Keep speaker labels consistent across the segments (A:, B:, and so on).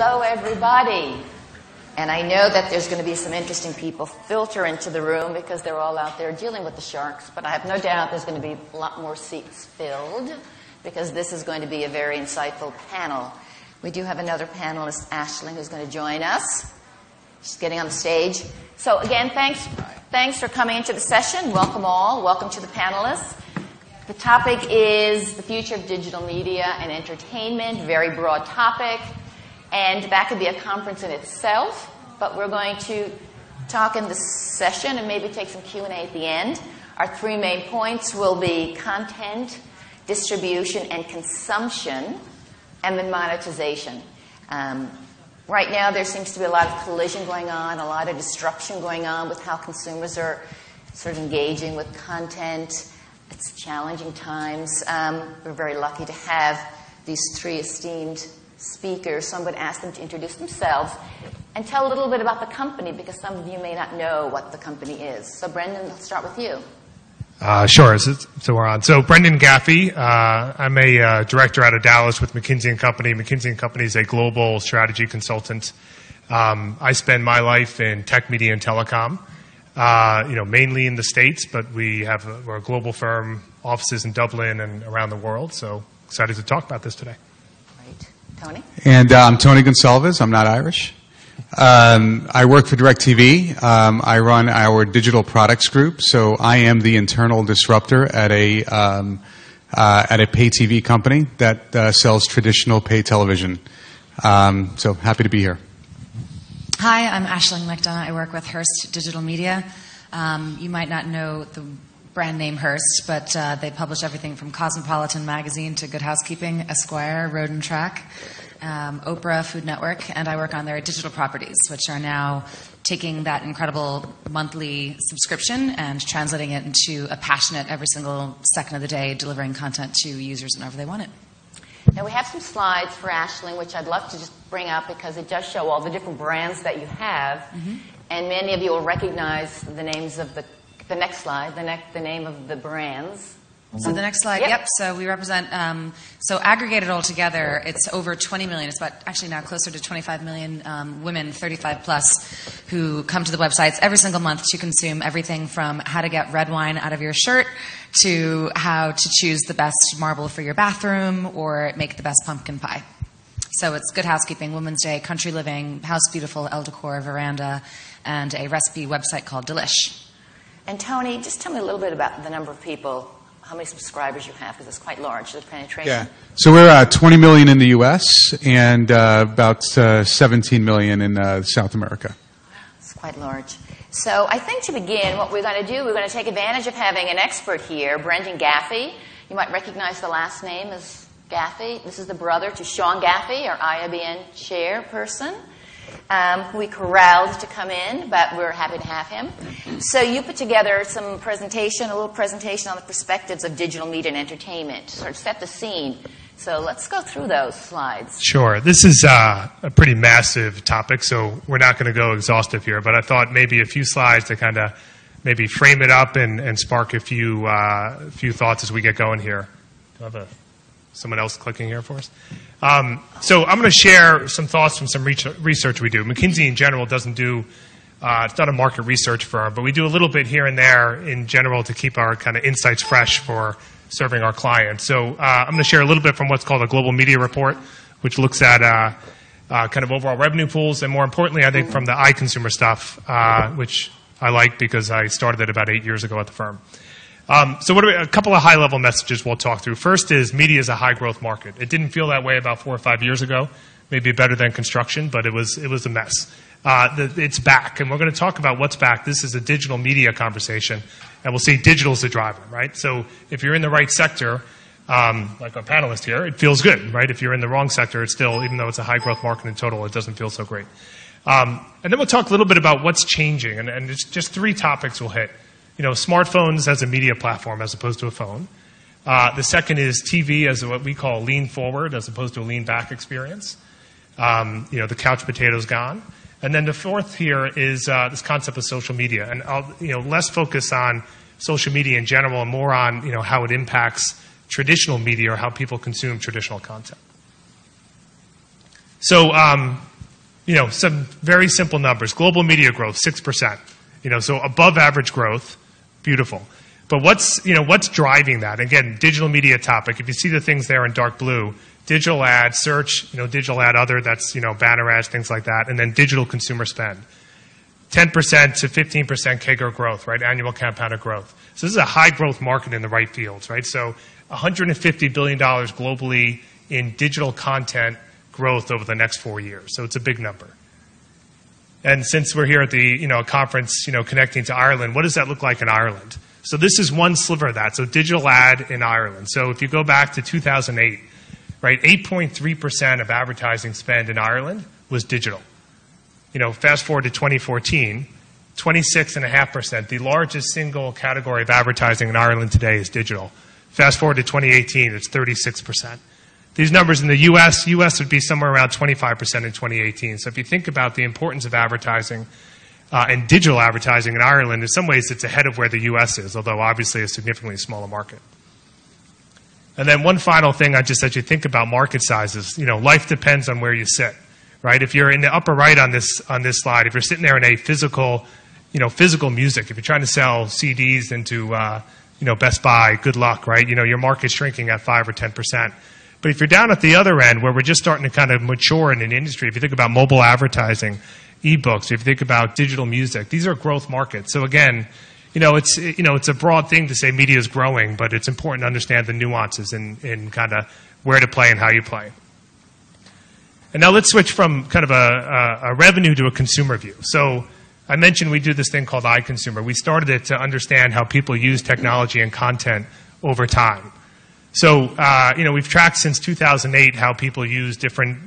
A: Hello, everybody. And I know that there's going to be some interesting people filter into the room because they're all out there dealing with the sharks. But I have no doubt there's going to be a lot more seats filled because this is going to be a very insightful panel. We do have another panelist, Aisling, who's going to join us. She's getting on the stage. So again, thanks for coming into the session. Welcome all. Welcome to the panelists. The topic is the future of digital media and entertainment, very broad topic. And that could be a conference in itself, but we're going to talk in this session and maybe take some Q&A at the end. Our three main points will be content, distribution, and consumption, and then monetization. Right now, there seems to be a lot of collision going on, a lot of disruption going on with how consumers are sort of engaging with content. It's challenging times. We're very lucky to have these three esteemed speakers. So I'm going to ask them to introduce themselves and tell a little bit about the company because some of you may not know what the company is. So Brendan, let's start with you.
B: Sure. So we're on. So Brendan Gaffey. I'm a director out of Dallas with McKinsey & Company. McKinsey & Company is a global strategy consultant. I spend my life in tech, media, and telecom. Mainly in the States, but we're a global firm, offices in Dublin and around the world. So excited to talk about this today.
A: Great. Tony?
C: And I'm Tony Gonclaves. I'm not Irish. I work for DIRECTV. I run our digital products group, so I am the internal disruptor at a pay TV company that sells traditional pay television. So happy to be here.
D: Hi, I'm Aisling McDonagh. I work with Hearst Digital Media. You might not know the brand name Hearst, but they publish everything from Cosmopolitan Magazine to Good Housekeeping, Esquire, Road and Track, Oprah, Food Network, and I work on their digital properties, which are now taking that incredible monthly subscription and translating it into a passionate, every single second of the day, delivering content to users whenever they want it.
A: Now we have some slides for Aisling, which I'd love to just bring up because it does show all the different brands that you have. Mm-hmm. And many of you will recognize the names of the next slide, the name of the brands.
D: So the next slide, yep. So we represent, so aggregated all together, it's over 20 million. It's about actually now closer to 25 million women, 35 plus, who come to the websites every single month to consume everything from how to get red wine out of your shirt to how to choose the best marble for your bathroom or make the best pumpkin pie. So it's Good Housekeeping, Women's Day, Country Living, House Beautiful, Elle Decor, Veranda, and a recipe website called Delish.
A: And Tony, just tell me a little bit about the number of people, how many subscribers you have, because it's quite large, the penetration.
C: Yeah. So we're 20 million in the U.S. and about 17 million in South America.
A: It's quite large. So I think to begin, what we're going to do, we're going to take advantage of having an expert here, Brendan Gaffey. You might recognize the last name as Gaffey. This is the brother to Sean Gaffey, our IIBN chairperson, who we corralled to come in, but we're happy to have him. So you put together a little presentation on the perspectives of digital media and entertainment, to sort of set the scene. So let's go through those slides.
B: Sure. This is a pretty massive topic, so we're not going to go exhaustive here, but I thought maybe a few slides to kind of maybe frame it up and spark a few thoughts as we get going here. Do I have someone else clicking here for us? So I'm going to share some thoughts from some research we do. McKinsey in general doesn't do, it's not a market research firm, but we do a little bit here and there in general to keep our kind of insights fresh for serving our clients. So I'm going to share a little bit from what's called a global media report, which looks at kind of overall revenue pools, and more importantly, I think from the iConsumer stuff, which I like because I started it about 8 years ago at the firm. So a couple of high-level messages we'll talk through. First is media is a high-growth market. It didn't feel that way about 4 or 5 years ago, maybe better than construction, but it was a mess. It's back, and we're going to talk about what's back. This is a digital media conversation, and we'll see digital is the driver, right? So if you're in the right sector, like our panelist here, it feels good, right? If you're in the wrong sector, it's still, even though it's a high-growth market in total, it doesn't feel so great. And then we'll talk a little bit about what's changing, and it's just 3 topics we'll hit. Smartphones as a media platform as opposed to a phone. The second is TV as what we call lean forward as opposed to a lean back experience. The couch potato's gone. And then the fourth here is this concept of social media. And I'll less focus on social media in general and more on how it impacts traditional media or how people consume traditional content. So some very simple numbers. Global media growth, 6%. So above average growth, beautiful. But what's driving that? Again, digital media topic. If you see the things there in dark blue, digital ad, search, digital ad other, that's, banner ads, things like that, and then digital consumer spend. 10% to 15% CAGR growth, right? Annual compounded growth. So this is a high growth market in the right fields, right? So $150 billion globally in digital content growth over the next 4 years. So it's a big number. And since we're here at the conference, connecting to Ireland, what does that look like in Ireland? So this is one sliver of that. So digital ad in Ireland. So if you go back to 2008, right, 8.3% of advertising spend in Ireland was digital. Fast forward to 2014, 26.5%. The largest single category of advertising in Ireland today is digital. Fast forward to 2018, it's 36%. These numbers in the U.S. would be somewhere around 25% in 2018. So if you think about the importance of advertising and digital advertising in Ireland, in some ways it's ahead of where the U.S. is, although obviously a significantly smaller market. And then one final thing, as you think about market sizes, life depends on where you sit, right? If you're in the upper right on this slide, if you're sitting there in a physical music, if you're trying to sell CDs into Best Buy, good luck, right? Your market's shrinking at 5 or 10%. But if you're down at the other end, where we're just starting to kind of mature in an industry, if you think about mobile advertising, ebooks, if you think about digital music, these are growth markets. So again, it's a broad thing to say media is growing, but it's important to understand the nuances in kind of where to play and how you play. And now let's switch from kind of a revenue to a consumer view. So I mentioned we do this thing called iConsumer. We started it to understand how people use technology and content over time. So, we've tracked since 2008 how people use different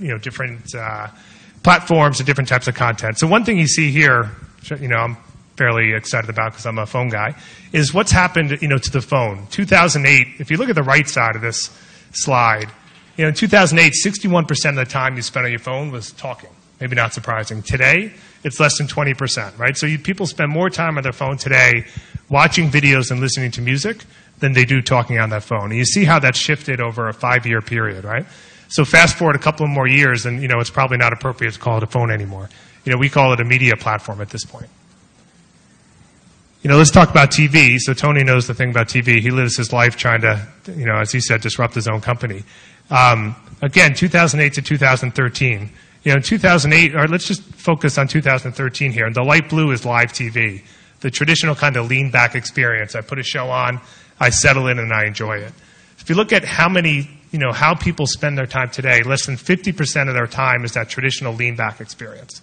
B: platforms and different types of content. So one thing you see here, I'm fairly excited about because I'm a phone guy, is what's happened, to the phone. 2008, if you look at the right side of this slide, in 2008, 61% of the time you spent on your phone was talking. Maybe not surprising. Today, it's less than 20%, right? So people spend more time on their phone today watching videos and listening to music than they do talking on that phone. And you see how that's shifted over a 5-year period, right? So fast forward a couple of more years, and it's probably not appropriate to call it a phone anymore. We call it a media platform at this point. Let's talk about TV. So Tony knows the thing about TV. He lives his life trying to, as he said, disrupt his own company. Again, 2008 to 2013. In 2008, or let's just focus on 2013 here. And the light blue is live TV, the traditional kind of lean back experience. I put a show on, I settle in, and I enjoy it. If you look at how people spend their time today, less than 50% of their time is that traditional lean back experience.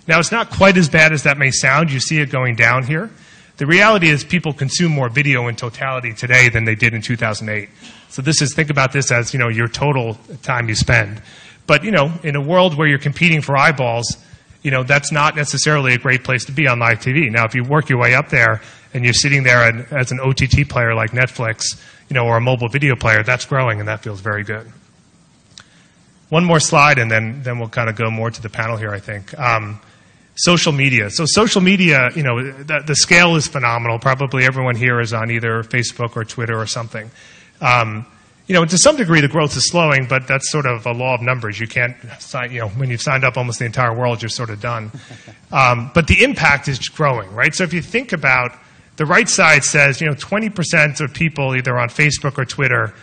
B: Now, it's not quite as bad as that may sound. You see it going down here. The reality is people consume more video in totality today than they did in 2008. So think about this as, your total time you spend. But, in a world where you're competing for eyeballs, that's not necessarily a great place to be on live TV. Now, if you work your way up there and you're sitting there as an OTT player like Netflix, or a mobile video player, that's growing and that feels very good. One more slide and then we'll kind of go more to the panel here, I think. Social media. So social media, the scale is phenomenal. Probably everyone here is on either Facebook or Twitter or something. To some degree, the growth is slowing, but that's sort of a law of numbers. You can't sign, when you've signed up almost the entire world, you're sort of done. But the impact is growing, right? So if you think about the right side says, 20% of people either on Facebook or Twitter,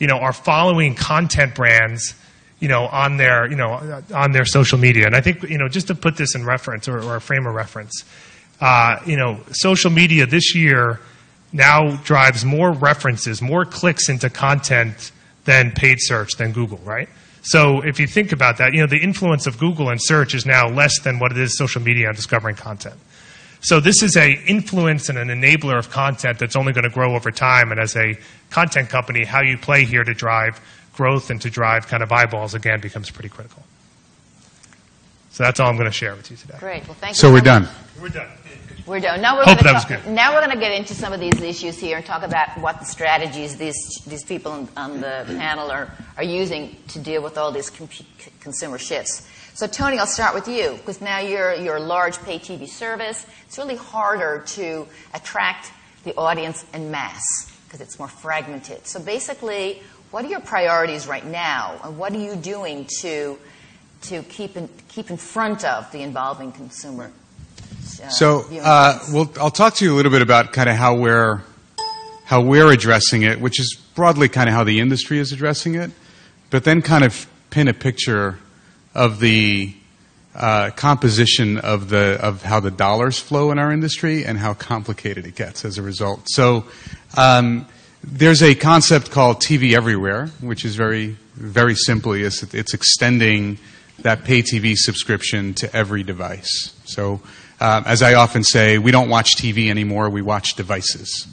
B: are following content brands, on their social media. And I think, just to put this in reference or a frame of reference, social media this year now drives more references, more clicks into content than paid search, than Google, right? So if you think about that, the influence of Google and search is now less than what it is social media on discovering content. So this is an influence and an enabler of content that's only going to grow over time. And as a content company, how you play here to drive growth and to drive kind of eyeballs, again, becomes pretty critical. So that's all I'm going to share with you today.
A: Great. Well, thank you.
C: So we're done.
B: We're done.
A: We're done. Now we're going to get into some of these issues here and talk about what the strategies these people on the panel are using to deal with all these consumer shifts. So Tony, I'll start with you because now you're a large pay TV service. It's really harder to attract the audience en masse because it's more fragmented. So basically, what are your priorities right now, and what are you doing to to keep in front of the evolving consumer?
C: I'll talk to you a little bit about kind of how we're addressing it, which is broadly kind of how the industry is addressing it, but then kind of pin a picture of the composition of how the dollars flow in our industry and how complicated it gets as a result. So there's a concept called TV Everywhere, which is very, very simply it's extending that pay TV subscription to every device. So as I often say, we don't watch TV anymore, we watch devices.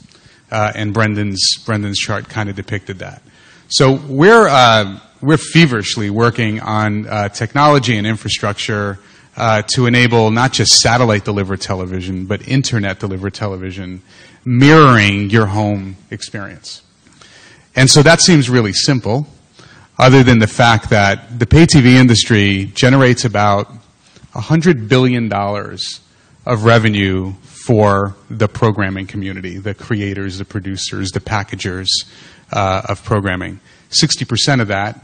C: And Brendan's chart kind of depicted that. So we're feverishly working on technology and infrastructure to enable not just satellite-delivered television, but internet-delivered television, mirroring your home experience. And so that seems really simple, other than the fact that the pay TV industry generates about $100 billion of revenue for the programming community, the creators, the producers, the packagers of programming. 60% of that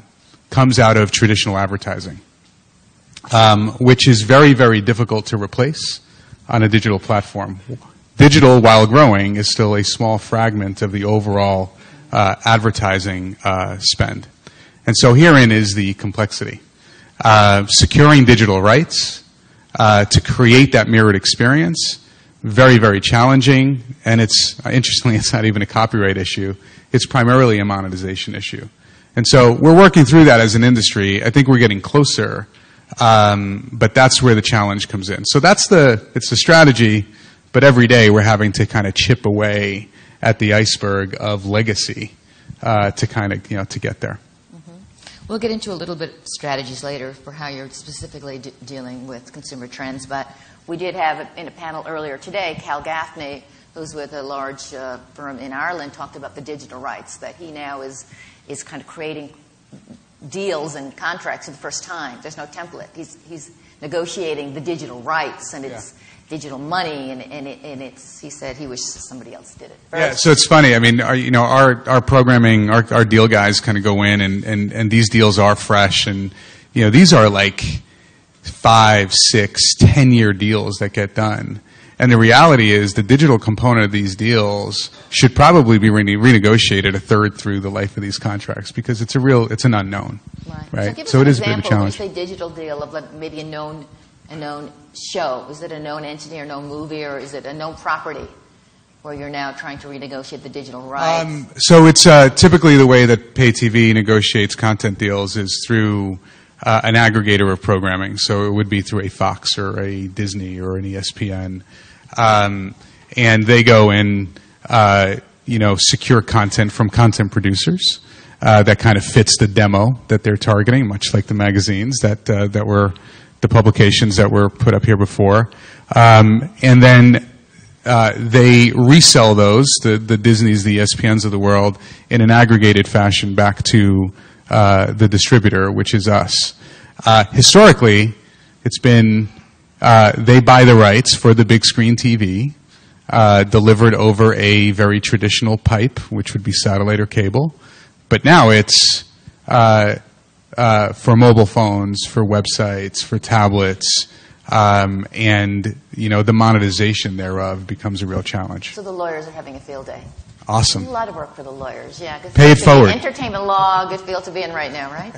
C: comes out of traditional advertising, which is very, very difficult to replace on a digital platform. Digital, while growing, is still a small fragment of the overall advertising spend. And so herein is the complexity. Securing digital rights to create that mirrored experience, very, very challenging, and interestingly, it's not even a copyright issue. It's primarily a monetization issue. And so we're working through that as an industry. I think we're getting closer, but that's where the challenge comes in. So it's the strategy, but every day we're having to kind of chip away at the iceberg of legacy to kind of, to get there.
A: We'll get into a little bit of strategies later for how you're specifically dealing with consumer trends, but we did have in a panel earlier today, Cal Gaffey, who's with a large firm in Ireland, talked about the digital rights, that he now is kind of creating deals and contracts for the first time. There's no template. He's negotiating the digital rights, and it's digital money, and it's, he said he wishes somebody else did it.
C: So it's funny. I mean, our programming, our deal guys kind of go in, and these deals are fresh, and these are like 5, 6, 10-year deals that get done. And the reality is the digital component of these deals should probably be renegotiated a third through the life of these contracts, because it's an unknown. Right?
A: So
C: it is a bit of a challenge.
A: When you say digital deal of maybe a known show, is it a known entity or known movie, or is it a known property where you're now trying to renegotiate the digital rights?
C: So it's typically the way that pay TV negotiates content deals is through an aggregator of programming. So it would be through a Fox or a Disney or an ESPN. And they go and secure content from content producers that kind of fits the demo that they're targeting, much like the magazines that were the publications that were put up here before. And then they resell those, the Disneys, the ESPNs of the world, in an aggregated fashion back to the distributor, which is us. Historically, it's been they buy the rights for the big screen TV, delivered over a very traditional pipe, which would be satellite or cable. But now it's for mobile phones, for websites, for tablets, and the monetization thereof becomes a real challenge.
A: So the lawyers are having a field day.
C: Awesome.
A: A lot of work for the lawyers, yeah.
C: Pay it forward.
A: Entertainment law, good field to be in right now, right?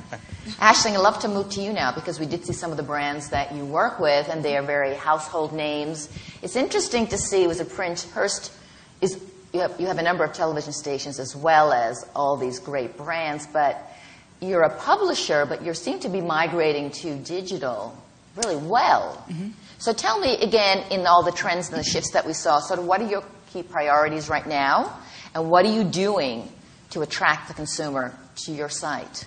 A: Aisling, I'd love to move to you now, because we did see some of the brands that you work with, and they are very household names. It's interesting to see, was a print, Hearst, you have a number of television stations as well as all these great brands, but you're a publisher, but you seem to be migrating to digital really well. Mm-hmm. So tell me, again, in all the trends and the shifts that we saw, sort of what are your key priorities right now, and what are you doing to attract the consumer to your site?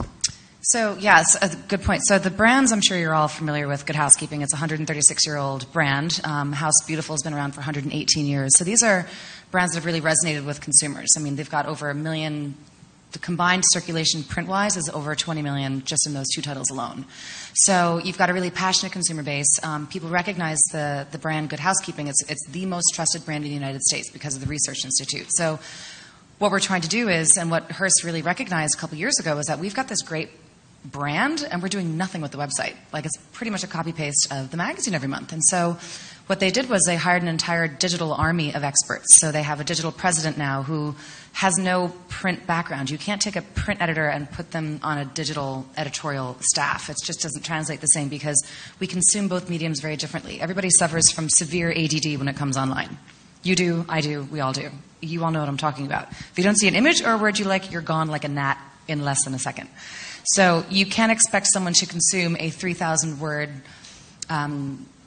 D: So, yes, a good point. So the brands I'm sure you're all familiar with, Good Housekeeping, it's a 136-year-old brand. House Beautiful has been around for 118 years. So these are brands that have really resonated with consumers. I mean, they've got over 1 million. The combined circulation print-wise is over 20 million just in those two titles alone. So you've got a really passionate consumer base. People recognize the brand Good Housekeeping. It's the most trusted brand in the United States because of the Research Institute. So what we're trying to do is, and what Hearst really recognized a couple years ago, is that we've got this great brand, and we're doing nothing with the website. Like, it's pretty much a copy-paste of the magazine every month. And so what they did was they hired an entire digital army of experts. So they have a digital president now who has no print background. You can't take a print editor and put them on a digital editorial staff. It just doesn't translate the same because we consume both mediums very differently. Everybody suffers from severe ADD when it comes online. You do, I do, we all do. You all know what I'm talking about. If you don't see an image or a word you like, you're gone like a gnat in less than a second. So you can't expect someone to consume a 3,000-word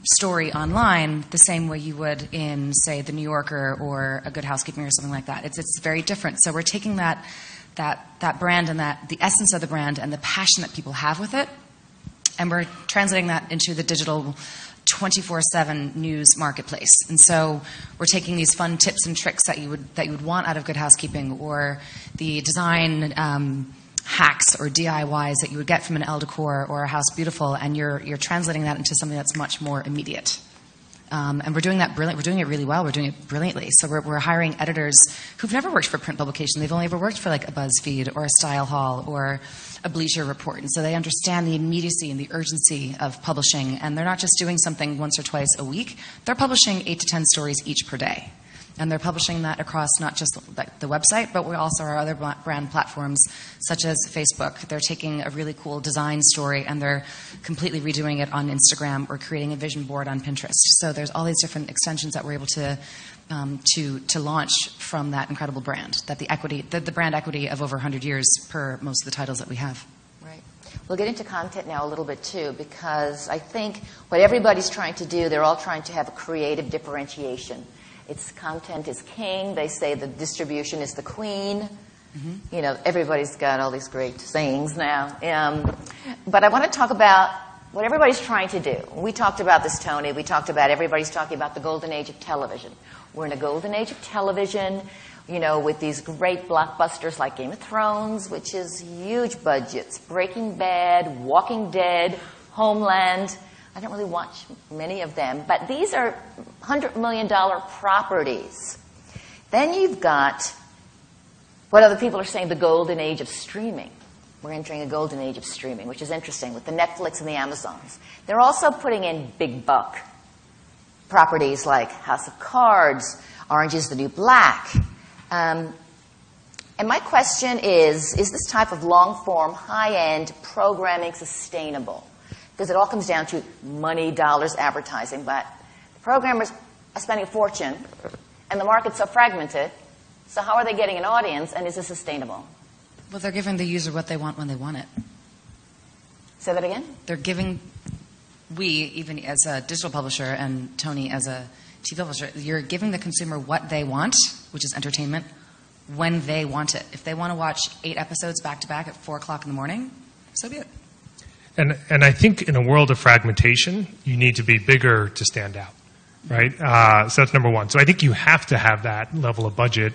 D: story online the same way you would in, say, The New Yorker or A Good Housekeeping or something like that. It's very different. So we're taking that brand and the essence of the brand and the passion that people have with it, and we're translating that into the digital 24/7 news marketplace. And so we're taking these fun tips and tricks that you would want out of Good Housekeeping, or the design hacks or DIYs that you would get from an Elle Decor or a House Beautiful, and you're translating that into something that's much more immediate. And we're doing that brilliant. We're doing it really well. We're doing it brilliantly. So we're hiring editors who've never worked for print publication. They've only ever worked for like a BuzzFeed or a Style Hall or a Bleacher Report. And so they understand the immediacy and the urgency of publishing. And they're not just doing something once or twice a week. They're publishing 8 to 10 stories each per day. And they're publishing that across not just the website, but we also our other brand platforms, such as Facebook. They're taking a really cool design story and they're completely redoing it on Instagram or creating a vision board on Pinterest. So there's all these different extensions that we're able to launch from that incredible brand, that the brand equity of over 100 years per most of the titles that we have.
A: Right. We'll get into content now a little bit too, because I think what everybody's trying to do, they're all trying to have a creative differentiation. It's content is king. They say the distribution is the queen. Mm-hmm. You know, everybody's got all these great sayings now. But I want to talk about what everybody's trying to do. We talked about this, Tony. We talked about everybody's talking about the golden age of television. We're in a golden age of television, you know, with these great blockbusters like Game of Thrones, which is huge budgets, Breaking Bad, Walking Dead, Homeland. I don't really watch many of them, but these are $100 million properties. Then you've got what other people are saying, the golden age of streaming. We're entering a golden age of streaming, which is interesting, with the Netflix and the Amazons. They're also putting in big buck properties like House of Cards, Orange is the New Black. And my question is this type of long-form, high-end programming sustainable? Because it all comes down to money, dollars, advertising. But the programmers are spending a fortune, and the market's so fragmented. So how are they getting an audience, and is it sustainable?
D: Well, they're giving the user what they want when they want it.
A: Say that again?
D: They're giving, even as a digital publisher and Tony as a TV publisher, you're giving the consumer what they want, which is entertainment, when they want it. If they want to watch 8 episodes back-to-back at 4 o'clock in the morning, so be it.
B: And I think in a world of fragmentation, you need to be bigger to stand out, right? So that's number one. So I think you have to have that level of budget.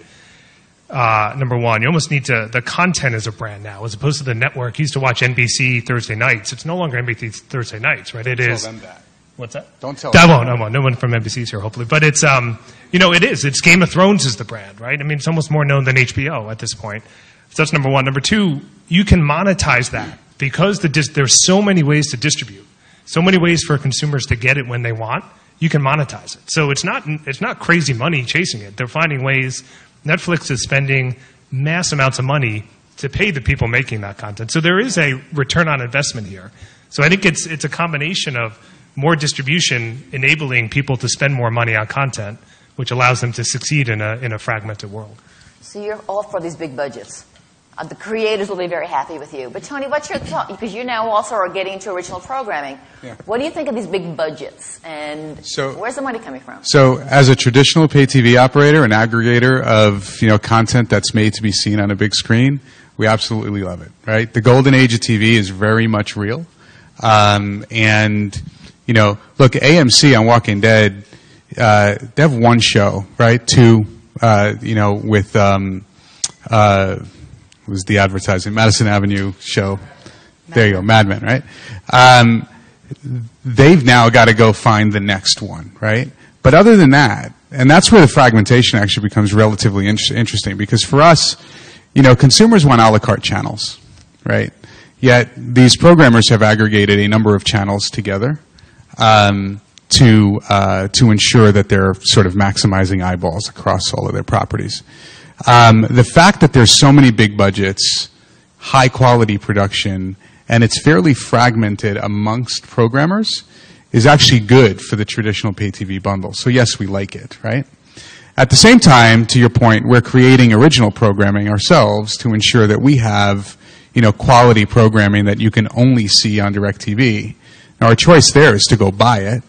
B: Number one, you almost need to, the content is a brand now, as opposed to the network. You used to watch NBC Thursday nights. It's no longer NBC Thursday nights, right? It is.
C: Tell them that.
B: What's that?
C: Don't tell them.
B: I won't. No one from NBC is here, hopefully. But it's, you know, it is. It's Game of Thrones is the brand, right? I mean, it's almost more known than HBO at this point. So that's number one. Number two, you can monetize that. Because there's so many ways to distribute, so many ways for consumers to get it when they want, you can monetize it. So it's not crazy money chasing it. They're finding ways. Netflix is spending mass amounts of money to pay the people making that content. So there is a return on investment here. So I think it's a combination of more distribution enabling people to spend more money on content, which allows them to succeed in a fragmented world.
A: So you're all for these big budgets. The creators will be very happy with you. But Tony, what's your thought? Because you now also are getting into original programming. Yeah. What do you think of these big budgets? And where's the money coming from?
C: So as a traditional pay TV operator, an aggregator of content that's made to be seen on a big screen, we absolutely love it, right? The golden age of TV is very much real. And, look, AMC on Walking Dead, they have one show, right? Two, with... was the advertising Madison Avenue show. There you go, Mad Men, right? They've now got to go find the next one, right? But other than that, and that's where the fragmentation actually becomes relatively interesting, because for us, consumers want a la carte channels, right? Yet these programmers have aggregated a number of channels together to ensure that they're sort of maximizing eyeballs across all of their properties. The fact that there's so many big budgets, high quality production, and it's fairly fragmented amongst programmers is actually good for the traditional pay TV bundle. So yes, we like it, right? At the same time, to your point, we're creating original programming ourselves to ensure that we have, quality programming that you can only see on DIRECTV. Now, our choice there is to go buy it.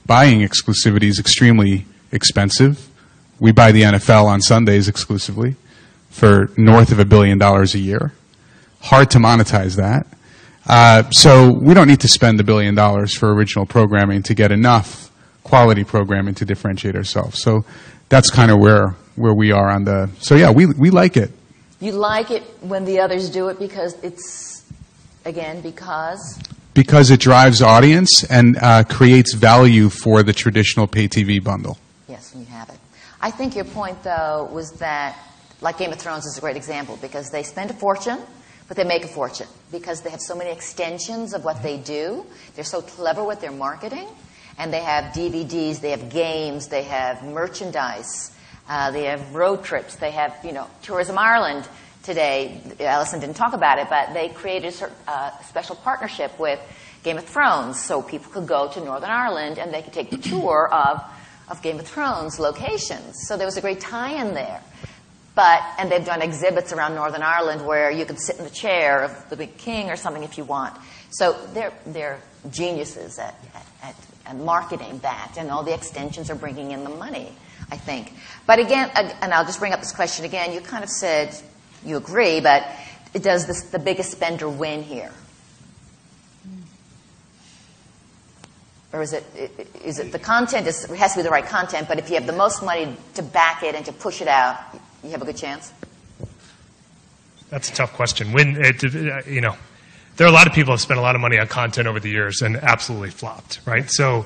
C: Buying exclusivity is extremely expensive. We buy the NFL on Sundays exclusively for north of $1 billion a year. Hard to monetize that. So we don't need to spend $1 billion for original programming to get enough quality programming to differentiate ourselves. So that's kind of where we are on the. So yeah, we like it.
A: You like it when the others do it because it's, again, because
C: it drives audience and creates value for the traditional pay TV bundle.
A: Yes, when you have it. I think your point, though, was that, like Game of Thrones is a great example, because they spend a fortune, but they make a fortune because they have so many extensions of what they do. They're so clever with their marketing, and they have DVDs, they have games, they have merchandise, they have road trips, they have, Tourism Ireland today. Alison didn't talk about it, but they created a special partnership with Game of Thrones, so people could go to Northern Ireland and they could take the tour of Game of Thrones locations. So there was a great tie-in there. And they've done exhibits around Northern Ireland where you can sit in the chair of the big king or something if you want. So they're geniuses at marketing that, and all the extensions are bringing in the money, I think. But again, and I'll just bring up this question again, you kind of said you agree, but does the biggest spender win here? Or is it the content? It has to be the right content, but if you have the most money to back it and to push it out, you have a good chance?
B: That's a tough question. There are a lot of people who have spent a lot of money on content over the years and absolutely flopped, right? So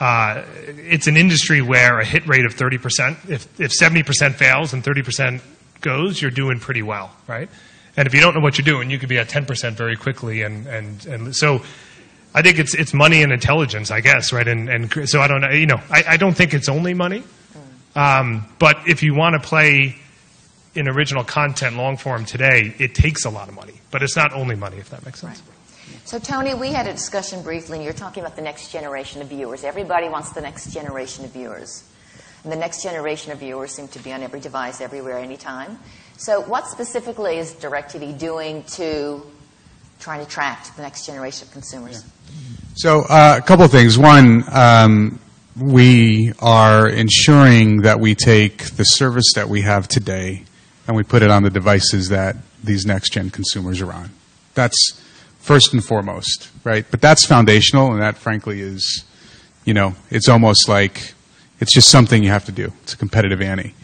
B: it's an industry where a hit rate of 30%, if 70% fails and 30% goes, you're doing pretty well, right? And if you don't know what you're doing, you could be at 10% very quickly. And so I think it's money and intelligence, I guess, right? And so I don't know, I don't think it's only money. But if you want to play in original content, long form today, it takes a lot of money. But it's not only money, if that makes sense.
A: Right. So, Tony, we had a discussion briefly, and you're talking about the next generation of viewers. Everybody wants the next generation of viewers. And the next generation of viewers seem to be on every device, everywhere, anytime. So what specifically is DIRECTV doing to try and attract the next generation of consumers?
C: Yeah. So a couple of things. One, we are ensuring that we take the service that we have today and we put it on the devices that these next-gen consumers are on. That's first and foremost, right? But that's foundational, and that, frankly, is, it's almost like it's just something you have to do. It's a competitive ante.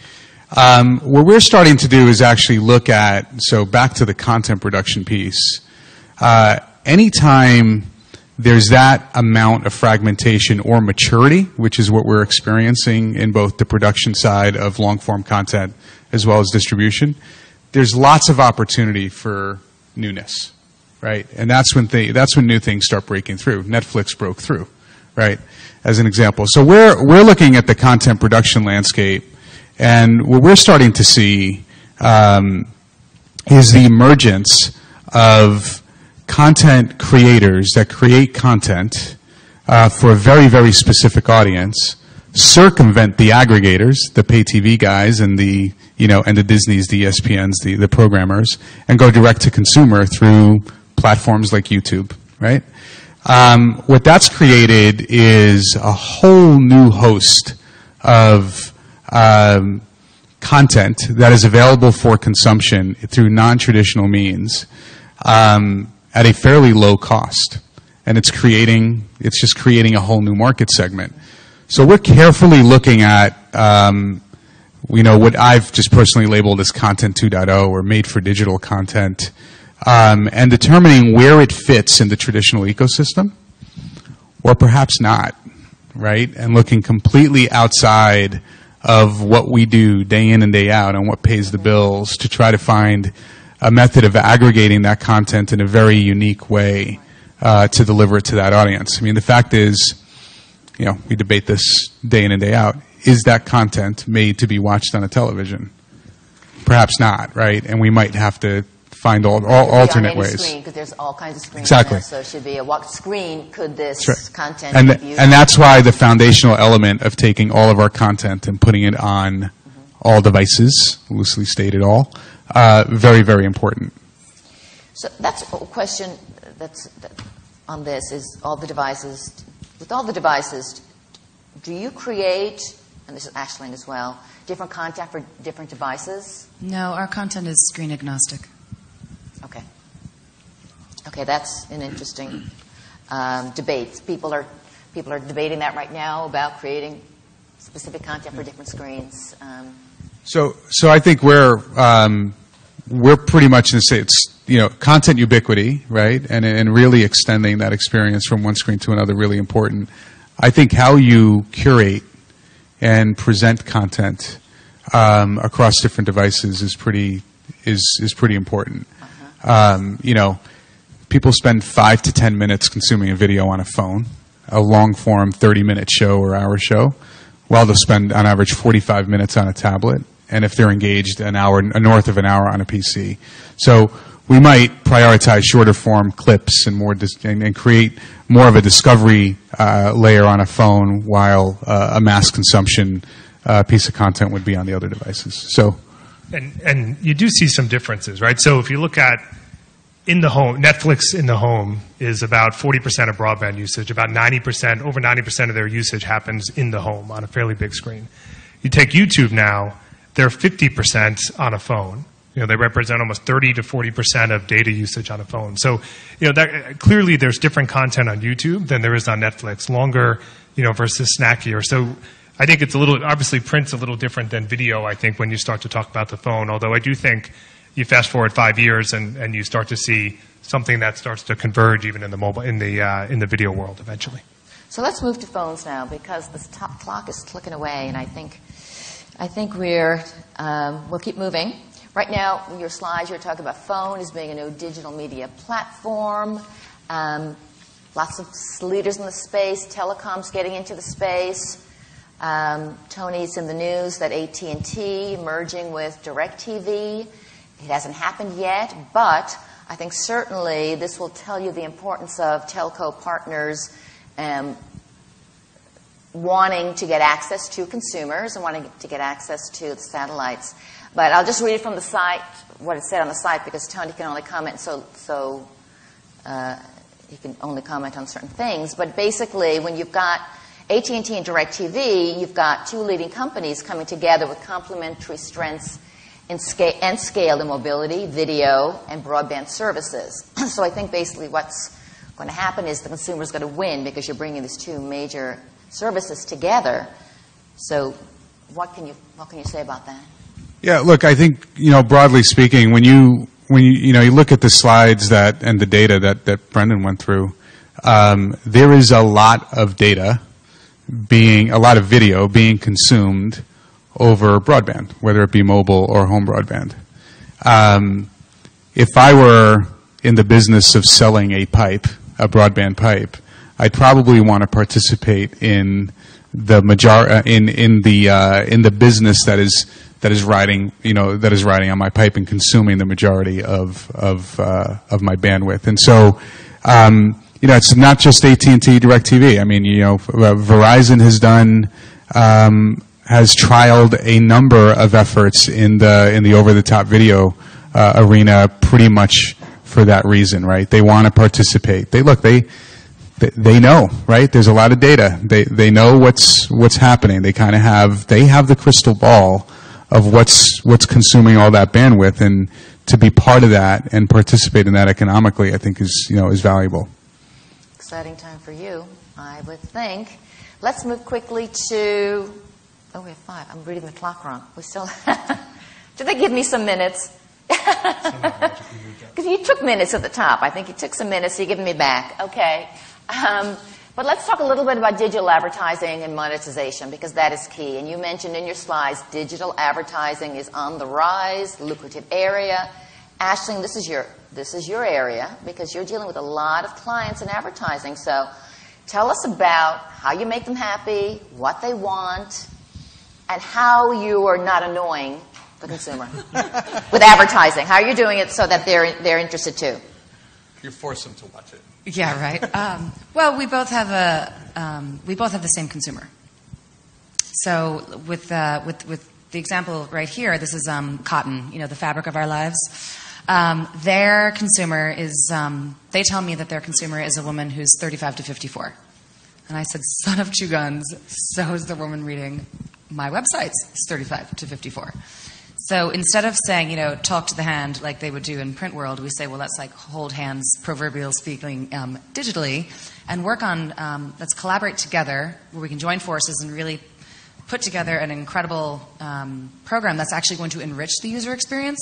C: What we're starting to do is actually look at, so back to the content production piece, anytime there's that amount of fragmentation or maturity, which is what we're experiencing in both the production side of long-form content as well as distribution, there's lots of opportunity for newness, right? And that's when new things start breaking through. Netflix broke through, right, as an example. So we're looking at the content production landscape, and what we're starting to see is the emergence of content creators that create content for a very, very specific audience, circumvent the aggregators, the pay TV guys, and the and the Disneys, the ESPNs, the programmers, and go direct to consumer through platforms like YouTube, right? What that's created is a whole new host of content that is available for consumption through non-traditional means at a fairly low cost. And it's just creating a whole new market segment. So we're carefully looking at what I've just personally labeled as Content 2.0 or made for digital content, and determining where it fits in the traditional ecosystem or perhaps not, right? And looking completely outside of what we do day in and day out and what pays the bills to try to find a method of aggregating that content in a very unique way to deliver it to that audience. I mean, the fact is, we debate this day in and day out. Is that content made to be watched on a television? Perhaps not, right? And we might have to find alternate ways.
A: Because there's all kinds of screens.
C: Exactly.
A: Now, so it should be what screen could this
C: right.
A: content be used
C: and that's why the foundational element of taking all of our content and putting it on all devices, loosely stated all, very, very important.
A: So that's a question on this is with all the devices, do you create, and this is Ashland as well, different content for different devices?
D: No, our content is screen agnostic.
A: Okay, that's an interesting debate. People are debating that right now about creating specific content for different screens.
C: So I think we're pretty much in the same. It's content ubiquity, right, and really extending that experience from one screen to another really important. I think how you curate and present content across different devices is pretty important. People spend 5 to 10 minutes consuming a video on a phone, a long-form 30-minute show or hour show, while they'll spend, on average, 45 minutes on a tablet, and if they're engaged, north of an hour on a PC. So we might prioritize shorter-form clips and create more of a discovery layer on a phone, while a mass consumption piece of content would be on the other devices. So,
B: and you do see some differences, right? So if you look at in the home, Netflix in the home is about 40% of broadband usage. About 90%, over 90% of their usage happens in the home on a fairly big screen. You take YouTube now, they're 50% on a phone. They represent almost 30 to 40% of data usage on a phone. So, clearly there's different content on YouTube than there is on Netflix, longer, versus snackier. So I think it's obviously print's a little different than video, I think, when you start to talk about the phone, although I do think you fast forward 5 years and you start to see something that starts to converge even in the video world eventually.
A: So let's move to phones now because the clock is clicking away, and I think we'll keep moving. Right now, in your slides, you're talking about phone as being a new digital media platform. Lots of leaders in the space, telecoms getting into the space. Tony's in the news that AT&T merging with DIRECTV. It hasn't happened yet, but I think certainly this will tell you the importance of telco partners wanting to get access to consumers and wanting to get access to the satellites. But I'll just read it from the site, what it said on the site, because Tony can only comment so he can only comment on certain things. But basically, when you've got AT&T and DIRECTV, you've got two leading companies coming together with complementary strengths and scale in mobility, video, and broadband services. So I think basically what's going to happen is the consumer's going to win because you're bringing these two major services together. So what can you say about that?
C: Yeah, look, I think, broadly speaking, when you look at the slides and the data that Brendan went through, there is a lot of data a lot of video being consumed over broadband, whether it be mobile or home broadband. If I were in the business of selling a broadband pipe, I'd probably want to participate in the in the business that is riding on my pipe and consuming the majority of my bandwidth. And so, it's not just AT&T, DIRECTV. I mean, Verizon has trialed a number of efforts in the over-the-top video arena, pretty much for that reason, right? They want to participate. They know, right? There's a lot of data. They know what's happening. They have the crystal ball of what's consuming all that bandwidth, and to be part of that and participate in that economically, I think is valuable.
A: Exciting time for you, I would think. Let's move quickly to. Oh, we have 5. I'm reading the clock wrong. We still. Did they give me some minutes? Because you took minutes at the top. I think you took some minutes. So you're giving me back. Okay. But let's talk a little bit about digital advertising and monetization, because that is key. And you mentioned in your slides digital advertising is on the rise, lucrative area, Aisling, this is your area because you're dealing with a lot of clients in advertising. So tell us about how you make them happy, what they want, and how you are not annoying the consumer with advertising. How are you doing it so that they're interested too?
E: You force them to watch it.
D: Yeah, right. Well, we both have the same consumer. So with the example right here, this is cotton. You know, the fabric of our lives. Their consumer is. They tell me that their consumer is a woman who's 35 to 54, and I said, "Son of two guns." So is the woman reading my websites. It's 35 to 54. So instead of saying, you know, talk to the hand like they would do in print world, we say, well, let's like hold hands, proverbial speaking, digitally, and work on, let's collaborate together where we can join forces and really put together an incredible program that's actually going to enrich the user experience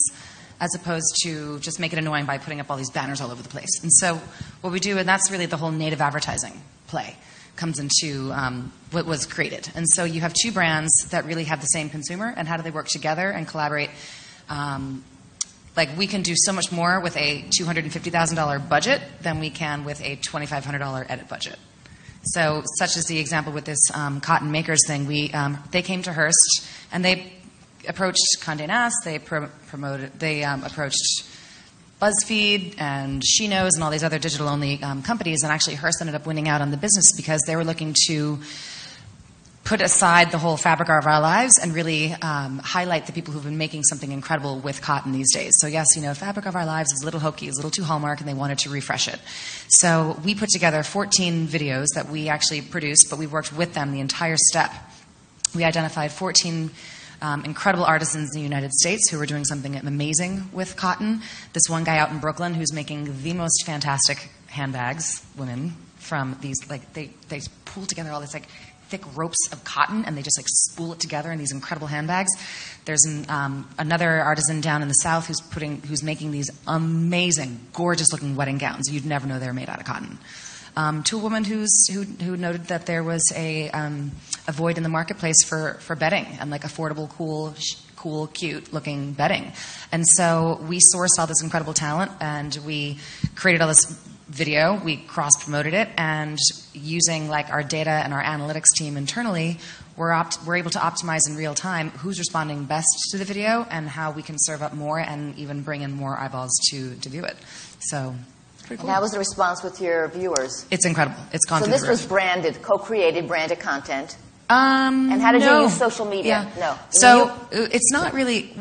D: as opposed to just make it annoying by putting up all these banners all over the place. And so what we do, and that's really the whole native advertising play, comes into what was created. And so you have two brands that really have the same consumer, and how do they work together and collaborate? Like we can do so much more with a $250,000 budget than we can with a $2,500 edit budget. So such as the example with this cotton makers thing, they came to Hearst and they approached Condé Nast, they approached BuzzFeed and She Knows and all these other digital-only companies, and actually Hearst ended up winning out on the business because they were looking to put aside the whole fabric of our lives and really highlight the people who've been making something incredible with cotton these days. So yes, you know, fabric of our lives is a little hokey, is a little too Hallmark, and they wanted to refresh it. So we put together 14 videos that we actually produced, but we worked with them the entire step. We identified 14 incredible artisans in the United States who were doing something amazing with cotton. This one guy out in Brooklyn who's making the most fantastic handbags, women, from these, like, they pull together all this, like, thick ropes of cotton and they just, like, spool it together in these incredible handbags. There's another artisan down in the South who's making these amazing, gorgeous-looking wedding gowns. You'd never know they were made out of cotton. To a woman who noted that there was a void in the marketplace for bedding and like affordable, cool, cute-looking bedding. And so we sourced all this incredible talent and we created all this video. We cross-promoted it, and using like our data and our analytics team internally, we're able to optimize in real time who's responding best to the video and how we can serve up more and even bring in more eyeballs to view it. So. Cool.
A: And that was the response with your viewers.
D: It's incredible. It's gone
A: so
D: through
A: this
D: the roof.
A: was branded, co-created branded content. And how did you use social media?
D: Yeah.
A: No.
D: So it's not really.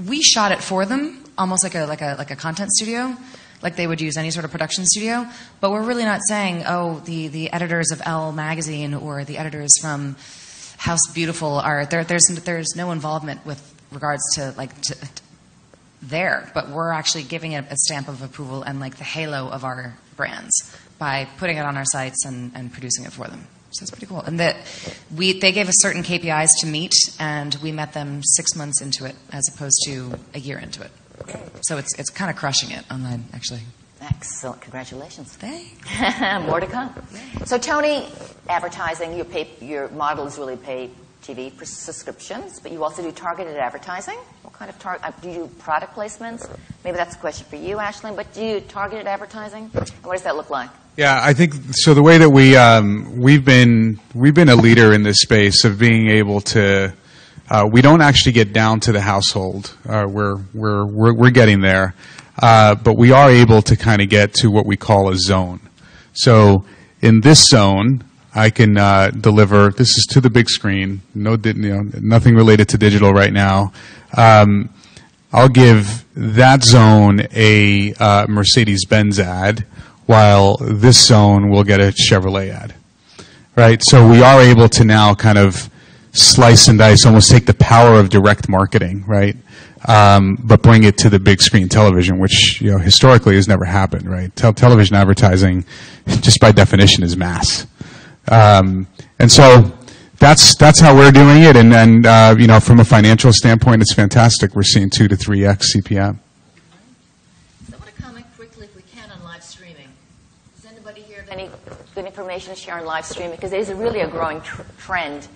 D: We shot it for them, almost like a content studio, like they would use any sort of production studio. But we're really not saying, oh, the editors of Elle magazine or the editors from House Beautiful are there. There's no involvement with regards to there, but we're actually giving it a stamp of approval and like the halo of our brands by putting it on our sites and producing it for them. So it's pretty cool. And they gave us certain KPIs to meet, and we met them 6 months into it as opposed to a year into it. So it's kind of crushing it online, actually.
A: Excellent. Congratulations.
D: Thanks.
A: More to come. So Tony, advertising, your model is really paid TV subscriptions, but you also do targeted advertising. What kind of do you do product placements? Maybe that's a question for you, Aisling, but do you do targeted advertising? And what does that look like?
C: Yeah, I think so. The way that we've been a leader in this space of being able to, we don't actually get down to the household. We're getting there, but we are able to kind of get to what we call a zone. So in this zone, I can deliver. This is to the big screen. Nothing related to digital right now. I'll give that zone a Mercedes-Benz ad, while this zone will get a Chevrolet ad. Right. So we are able to now kind of slice and dice, almost take the power of direct marketing, right? But bring it to the big screen television, which historically has never happened, right? Television advertising, just by definition, is mass. And so that's how we're doing it, and from a financial standpoint, it's fantastic. We're seeing 2 to 3x CPM.
A: So I want to comment quickly, if we can, on live streaming. Does anybody here have any good information to share on live streaming? Because it is really a growing trend,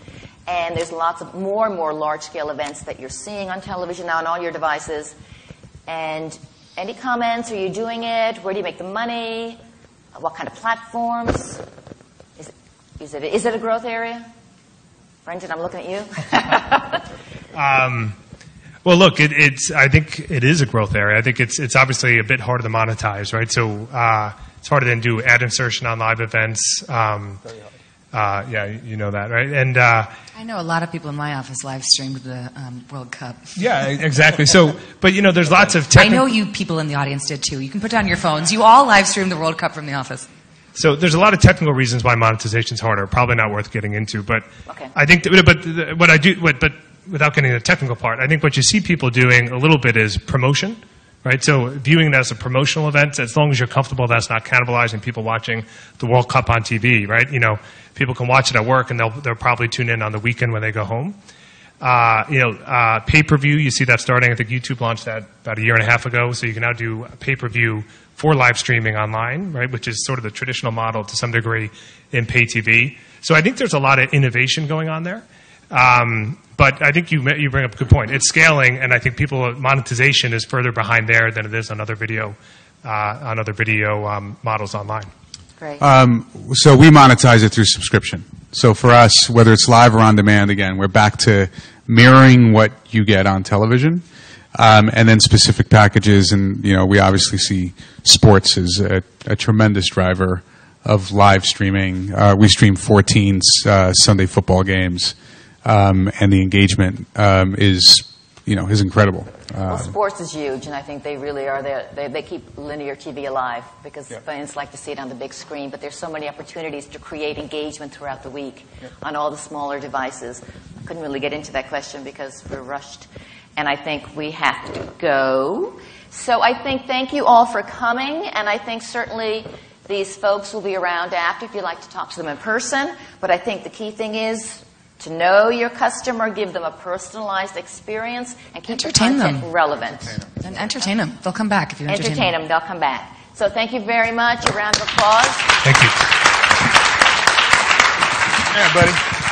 A: and there's lots of more and more large-scale events that you're seeing on television now on all your devices, and Any comments? Are you doing it? Where do you make the money? What kind of platforms? Is it a growth area? Brendan, I'm looking at you.
B: Well, look, I think it is a growth area. I think it's obviously a bit harder to monetize, right? So it's harder than do ad insertion on live events. Yeah, you know that, right? And
D: I know a lot of people in my office live streamed the World Cup.
B: Yeah, exactly. So, but there's lots of
D: I know you people in the audience did too. You can put down your phones. You all live streamed the World Cup from the office.
B: So there's a lot of technical reasons why monetization is harder. Probably not worth getting into, but
A: okay.
B: I think. But without getting into the technical part, I think what you see people doing a little bit is promotion, right? So viewing it as a promotional event, as long as you're comfortable, that's not cannibalizing people watching the World Cup on TV, right? People can watch it at work, and they'll probably tune in on the weekend when they go home. Pay-per-view, you see that starting. I think YouTube launched that about a year and a half ago, so you can now do a pay-per-view for live streaming online, right, which is sort of the traditional model to some degree in pay TV. So I think there's a lot of innovation going on there. But I think you bring up a good point. It's scaling, and I think monetization is further behind there than it is on other video models online.
A: Great.
C: So we monetize it through subscription. So for us, whether it's live or on demand, again, we're back to mirroring what you get on television, and then specific packages. And we obviously see sports as a tremendous driver of live streaming. We stream 14 Sunday football games, and the engagement is incredible.
A: Well, sports is huge, and I think they really are there. They keep linear TV alive because fans like to see it on the big screen, but there's so many opportunities to create engagement throughout the week on all the smaller devices. I couldn't really get into that question because we're rushed, and I think we have to go. So I think thank you all for coming, and I think certainly these folks will be around after if you'd like to talk to them in person, but I think the key thing is to know your customer, give them a personalized experience, and keep the content relevant.
D: And entertain them. They'll come back if you entertain them.
A: They'll come back. So thank you very much. A round of applause.
B: Thank you.
E: Yeah, buddy.